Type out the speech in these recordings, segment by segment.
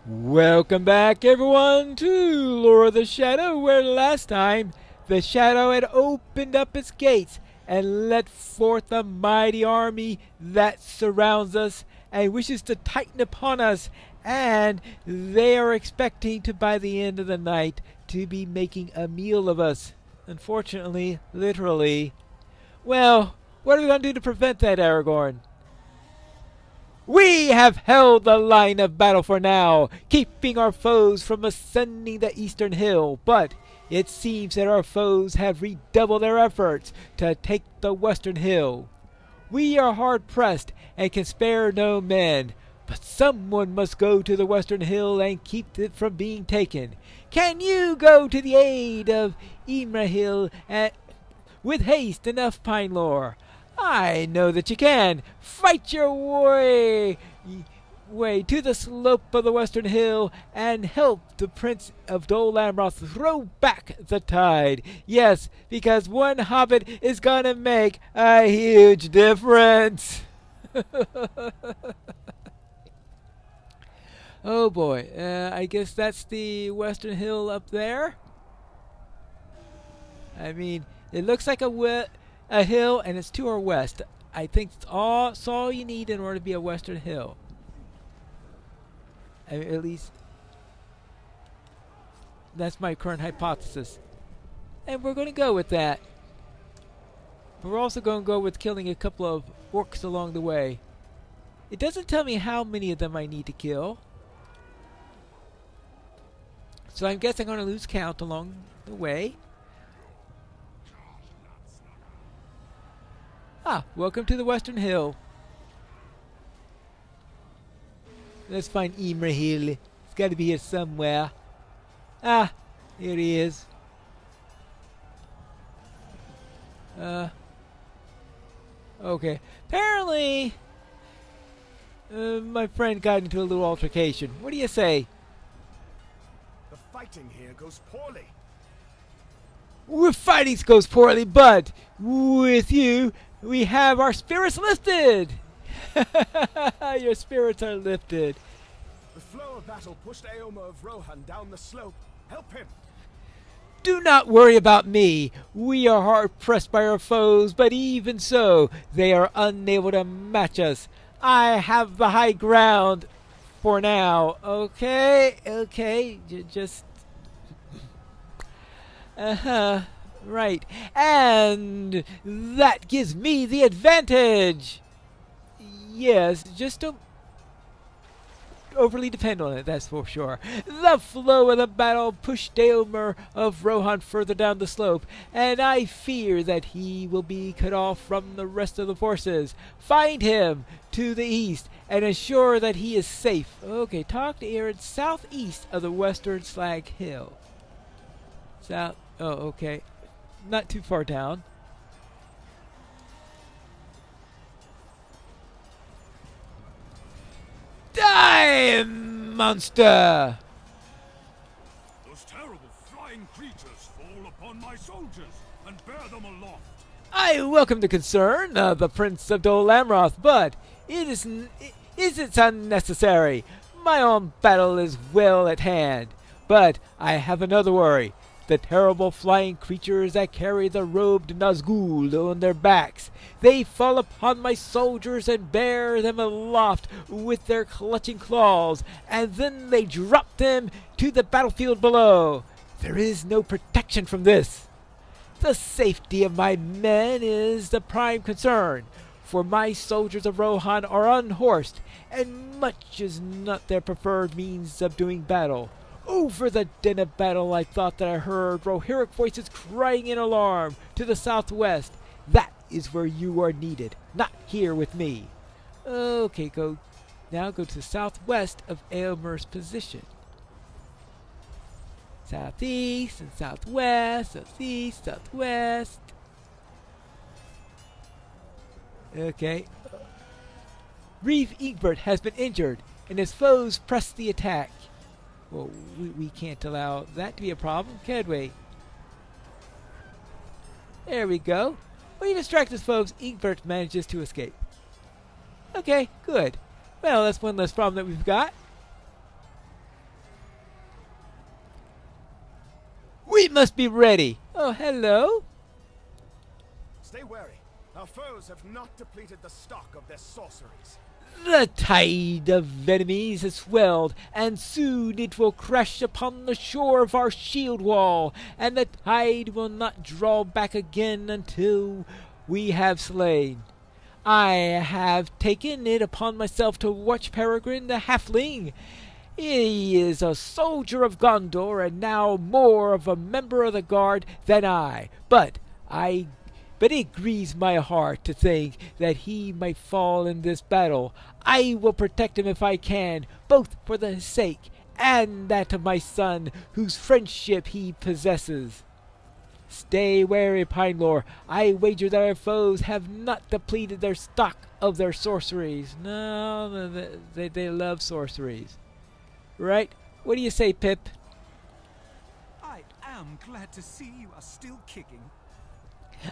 Welcome back, everyone, to Lore of the Shadow, where last time the Shadow had opened up its gates and let forth a mighty army that surrounds us and wishes to tighten upon us, and they are expecting to, by the end of the night, to be making a meal of us. Unfortunately, literally. Well, what are we going to do to prevent that, Aragorn? We have held the line of battle for now, keeping our foes from ascending the eastern hill, but it seems that our foes have redoubled their efforts to take the western hill. We are hard pressed and can spare no men, but someone must go to the western hill and keep it from being taken. Can you go to the aid of Imrahil with haste enough, Pinelore? I know that you can. Fight your way to the slope of the western hill and help the Prince of Dol Amroth throw back the tide. Yes, because one hobbit is gonna make a huge difference. Oh boy, I guess that's the western hill up there. I mean, it looks like a hill, and it's to our west. I think it's all you need in order to be a western hill. I mean, at least that's my current hypothesis. And we're going to go with that. But we're also going to go with killing a couple of orcs along the way. It doesn't tell me how many of them I need to kill. So I guess I'm going to lose count along the way. Ah, welcome to the Western Hill. Let's find Imrahil. It's got to be here somewhere. Ah, here he is. Okay. Apparently, my friend got into a little altercation. What do you say? The fighting here goes poorly. Fighting goes poorly, but with you, we have our spirits lifted. Your spirits are lifted. The flow of battle pushed Eomer of Rohan down the slope. Help him. Do not worry about me. We are hard pressed by our foes, but even so, they are unable to match us. I have the high ground for now. Okay. Just right. And that gives me the advantage. Yes, just don't overly depend on it, that's for sure. The flow of the battle pushed Eomer of Rohan further down the slope, and I fear that he will be cut off from the rest of the forces. Find him to the east and ensure that he is safe. Okay, talk to Aaron southeast of the western Slag Hill. South. Oh, okay. Not too far down. Die, monster! Those terrible flying creatures fall upon my soldiers and bear them aloft. I welcome the concern of the Prince of Dol Amroth, but it's unnecessary. My own battle is well at hand. But I have another worry. The terrible flying creatures that carry the robed Nazgul on their backs. They fall upon my soldiers and bear them aloft with their clutching claws, and then they drop them to the battlefield below. There is no protection from this. The safety of my men is the prime concern, for my soldiers of Rohan are unhorsed, and much is not their preferred means of doing battle. Over the din of battle, I thought that I heard Rohirric voices crying in alarm to the southwest. That is where you are needed, not here with me. Okay, go to the southwest of Eomer's position. Southeast and southwest, southeast, southwest. Okay. Reeve Egbert has been injured, and his foes press the attack. Well, we can't allow that to be a problem, can we? There we go. When you distract his foes, Egbert manages to escape. Okay, good. Well, that's one less problem that we've got. must be ready. Oh, hello. Stay wary. Our foes have not depleted the stock of their sorceries. The tide of enemies has swelled, and soon it will crash upon the shore of our shield wall, and the tide will not draw back again until we have slain. I have taken it upon myself to watch Peregrine the Halfling. He is a soldier of Gondor, and now more of a member of the guard than I. But it grieves my heart to think that he might fall in this battle. I will protect him if I can, both for the sake and that of my son, whose friendship he possesses. Stay wary, Pinelore. I wager that our foes have not depleted their stock of their sorceries. No, they love sorceries. Right? What do you say, Pip? I am glad to see you are still kicking.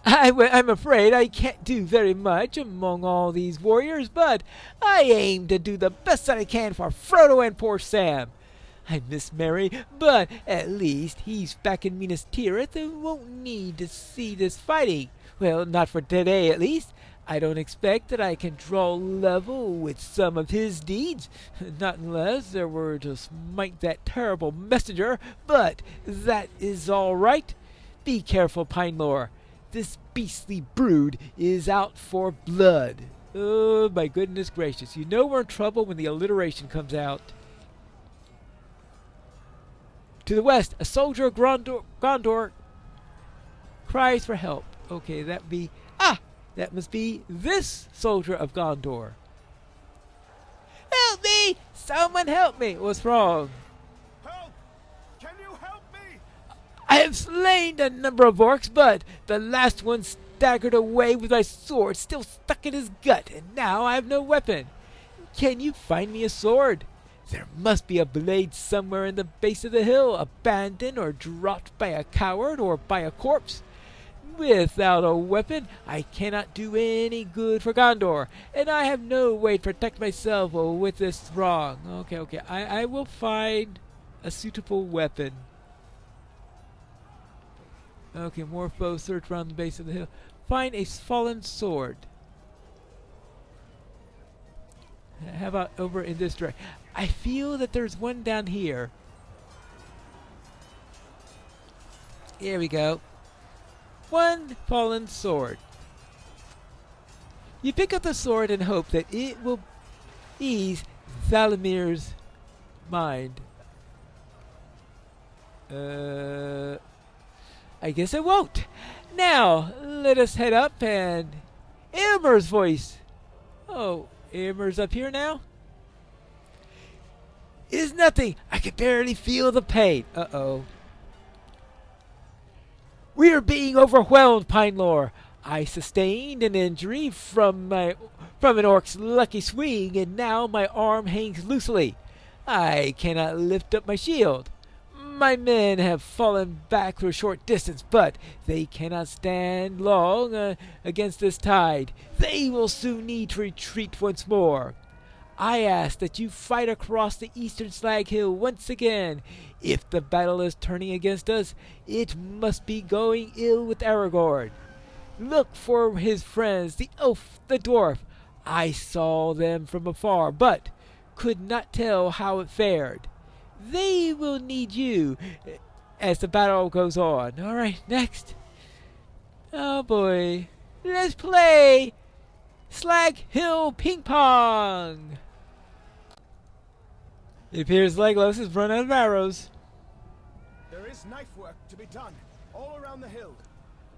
I'm afraid I can't do very much among all these warriors, but I aim to do the best that I can for Frodo and poor Sam. I miss Merry, but at least he's back in Minas Tirith and won't need to see this fighting. Well, not for today at least. I don't expect that I can draw level with some of his deeds, not unless there were to smite that terrible messenger, but that is all right. Be careful, Pinelore. This beastly brood is out for blood. Oh, my goodness gracious. You know we're in trouble when the alliteration comes out. To the west, a soldier of Gondor cries for help. Okay, that must be this soldier of Gondor. Help me! Someone help me! What's wrong? Help! Can you help me? I have slain a number of orcs, but the last one staggered away with my sword still stuck in his gut, and now I have no weapon. Can you find me a sword? There must be a blade somewhere in the base of the hill, abandoned or dropped by a coward or by a corpse. Without a weapon, I cannot do any good for Gondor, and I have no way to protect myself with this throng. Okay, I will find a suitable weapon. Okay, more foes search around the base of the hill. Find a fallen sword. How about over in this direction? I feel that there's one down here. Here we go. One fallen sword. You pick up the sword and hope that it will ease Thalamir's mind. I guess it won't. Now, let us head up and... Ilmer's voice! Oh, Ilmer's up here now? It is nothing. I can barely feel the pain. Uh-oh. We are being overwhelmed, Pinelore. I sustained an injury from an orc's lucky swing, and now my arm hangs loosely. I cannot lift up my shield. My men have fallen back for a short distance, but they cannot stand long against this tide. They will soon need to retreat once more. I ask that you fight across the eastern Slag Hill once again. If the battle is turning against us, it must be going ill with Aragorn. Look for his friends, the elf, the dwarf. I saw them from afar, but could not tell how it fared. They will need you as the battle goes on. All right, next. Oh boy. Let's play Slag Hill Ping Pong. It appears Legolas has run out of arrows. There is knife work to be done all around the hill.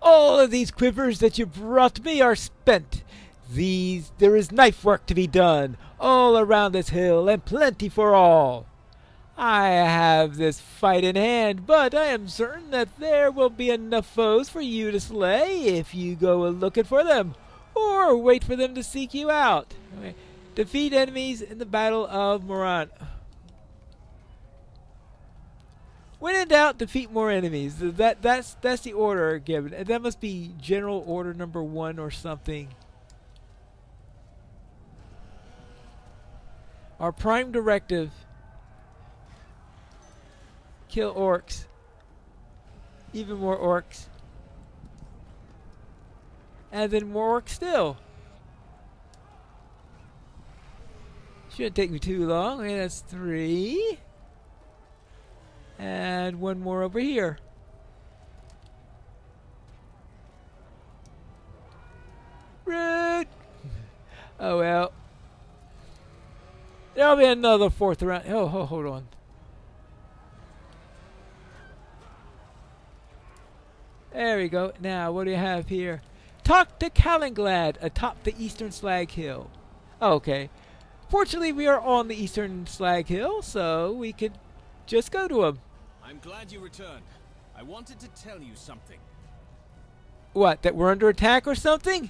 All of these quivers that you brought me are spent. There is knife work to be done all around this hill, and plenty for all. I have this fight in hand, but I am certain that there will be enough foes for you to slay if you go looking for them, or wait for them to seek you out. Okay. Defeat enemies in the Battle of Moran. When in doubt, defeat more enemies. That's the order given. That must be General Order number 1 or something. Our prime directive: kill orcs. Even more orcs. And then more orcs still. Shouldn't take me too long. Okay, that's 3. And one more over here. Rude! Oh well. There'll be another 4th round. Oh, hold on. There we go. Now, what do you have here? Talk to Calenglad atop the eastern slag hill. Okay. Fortunately, we are on the eastern slag hill, so we could just go to him. I'm glad you returned. I wanted to tell you something. What, that we're under attack or something?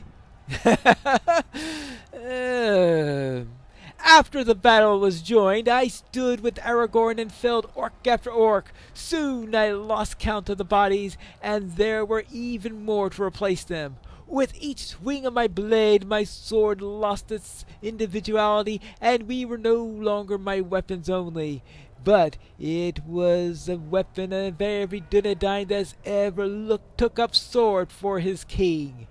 After the battle was joined, I stood with Aragorn and felled orc after orc. Soon I lost count of the bodies, and there were even more to replace them. With each swing of my blade, my sword lost its individuality, and we were no longer my weapons only. But it was a weapon of every Dunedain that's ever took up sword for his king.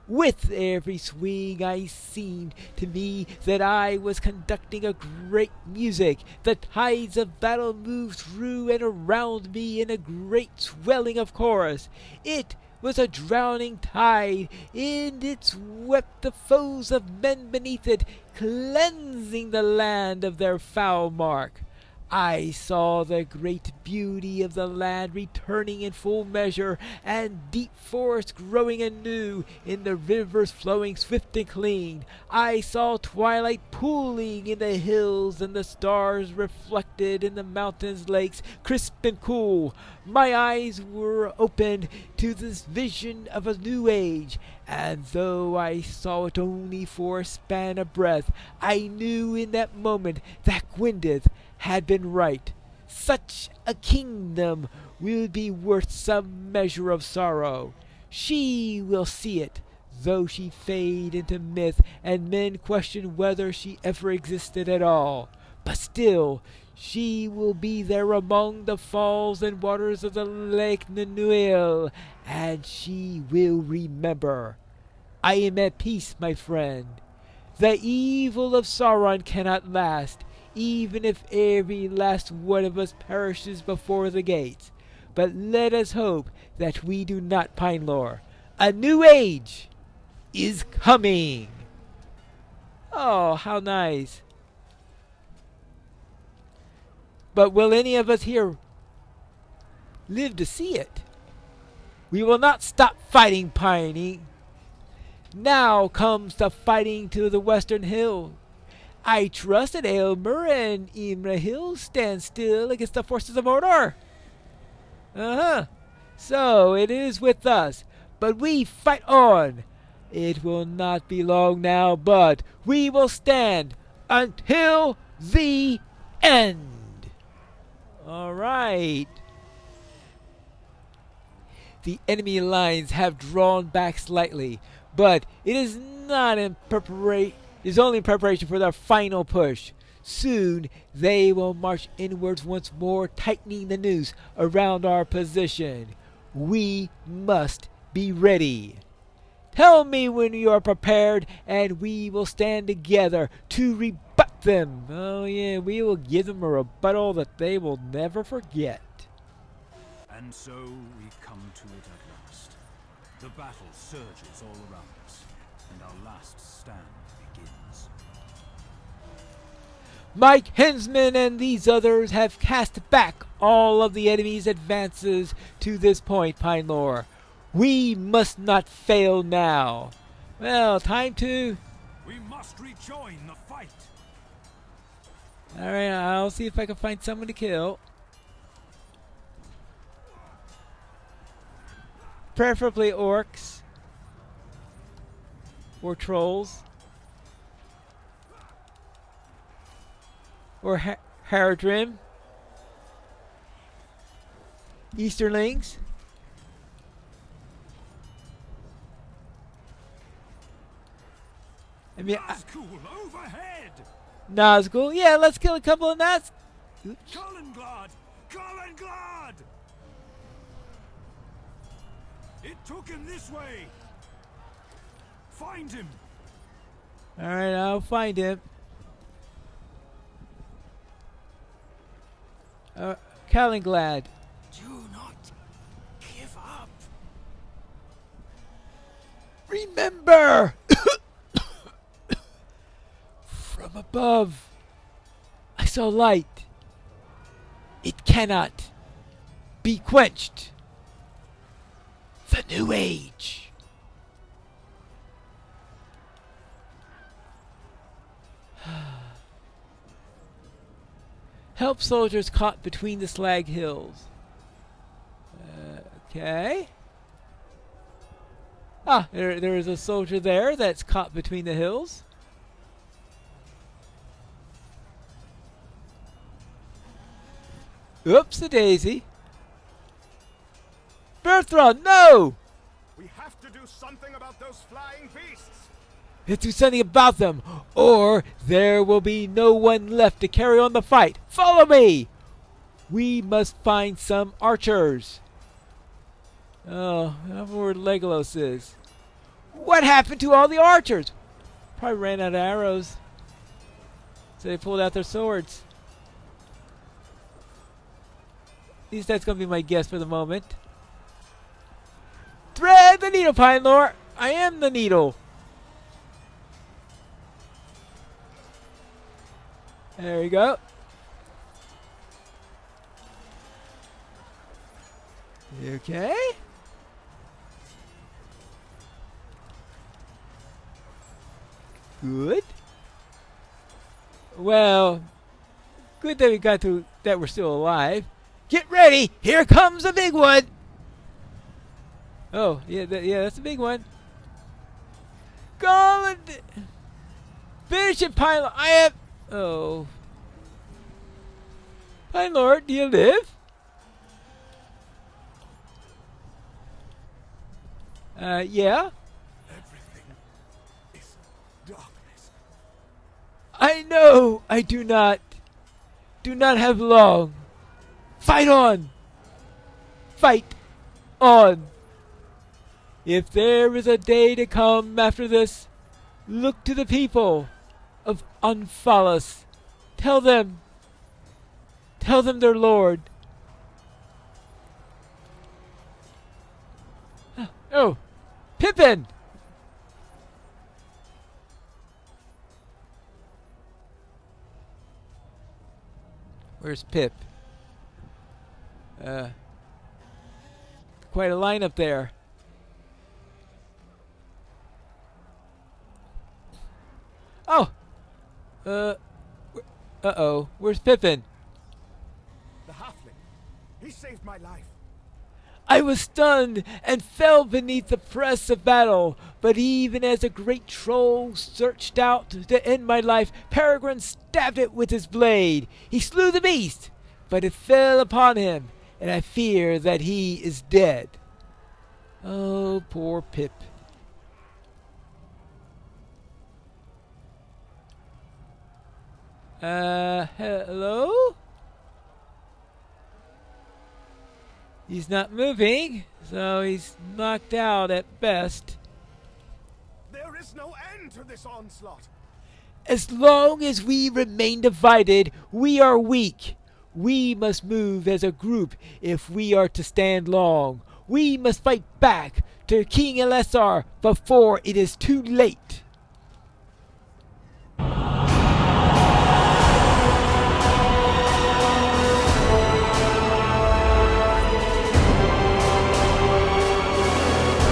With every swing, I seemed to me that I was conducting a great music. The tides of battle moved through and around me in a great swelling of chorus. It was a drowning tide, and it swept the foes of men beneath it, cleansing the land of their foul mark. I saw the great beauty of the land returning in full measure, and deep forests growing anew, in the rivers flowing swift and clean. I saw twilight pooling in the hills, and the stars reflected in the mountains' lakes, crisp and cool. My eyes were opened to this vision of a new age, and though I saw it only for a span of breath, I knew in that moment that Gwyneth had been right. Such a kingdom will be worth some measure of sorrow. She will see it, though she fade into myth, and men question whether she ever existed at all. But still, she will be there among the falls and waters of the Lake Nunuil, and she will remember. I am at peace, my friend. The evil of Sauron cannot last, even if every last one of us perishes before the gates. But let us hope that we do not, Pinelore. A new age is coming. Oh, how nice. But will any of us here live to see it? We will not stop fighting, Piney. Now comes the fighting to the western hill. I trust that Aylmer and Imrahil stand still against the forces of Mordor. So it is with us, but we fight on. It will not be long now, but we will stand until the end. All right. The enemy lines have drawn back slightly, but it is not in preparation. Is only in preparation for their final push. Soon they will march inwards once more, tightening the noose around our position. We must be ready. Tell me when you are prepared, and we will stand together to rebut them. Oh yeah, we will give them a rebuttal that they will never forget. And so we come to it at last. The battle surges all around us, and our last stand begins. My kinsmen and these others have cast back all of the enemy's advances to this point, Pinelore. We must not fail now. Well, time to... We must rejoin the fight. Alright, I'll see if I can find someone to kill. Preferably orcs. Or trolls. Or Haradrim. Easterlings. I mean, Nazgul overhead. Nazgul. Yeah, let's kill a couple of Nazgul. Calenglad! Calenglad! It took him this way. Find him. Alright, I'll find him. Calenglad. Do not give up. Remember! From above, I saw light. It cannot be quenched. The new age. Help soldiers caught between the slag hills. Okay. Ah, there is a soldier there that's caught between the hills. Oops, a daisy. Berthrond, no! We have to do something about those flying beasts. Let's do something about them, or there will be no one left to carry on the fight. Follow me! We must find some archers. Oh, I don't know where Legolas is. What happened to all the archers? Probably ran out of arrows. So they pulled out their swords. At least that's going to be my guess for the moment. Thread the needle, Pine Lord. I am the needle. There we go. Okay. Good. Well, good that we got to that we're still alive. Get ready! Here comes the big one! Oh, yeah, that's a big one. Go and finish it, Pine Lord. I have... Oh. Pine Lord, do you live? Yeah? Everything is darkness. I know I do not have long. Fight on! Fight on! If there is a day to come after this, look to the people of Unfalas. Tell them their lord. Oh, Pippin! Where's Pip? Quite a lineup there. Oh! Uh-oh. Where's Pippin? The halfling. He saved my life. I was stunned and fell beneath the press of battle, but even as a great troll searched out to end my life, Peregrine stabbed it with his blade. He slew the beast, but it fell upon him, and I fear that he is dead. Oh, poor Pip. Hello? He's not moving, so he's knocked out at best. There is no end to this onslaught. As long as we remain divided, we are weak. We must move as a group if we are to stand long. We must fight back to King Elessar before it is too late.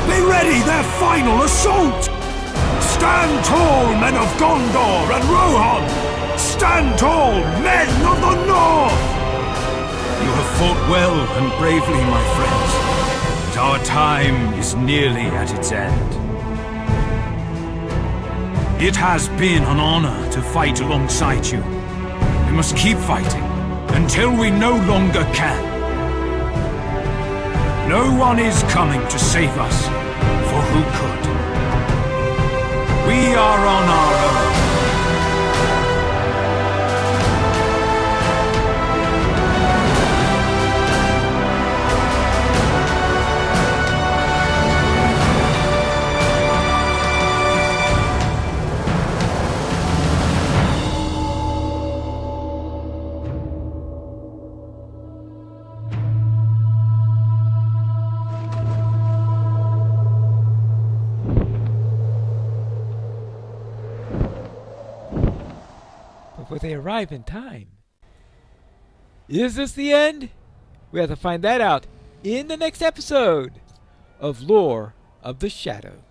Be ready their final assault! Stand tall, men of Gondor and Rohan! Stand tall, men of the North! You have fought well and bravely, my friends, but our time is nearly at its end. It has been an honor to fight alongside you. We must keep fighting until we no longer can. No one is coming to save us, for who could? We are on our own. But will they arrive in time? Is this the end? We have to find that out in the next episode of Lore of the Shadows.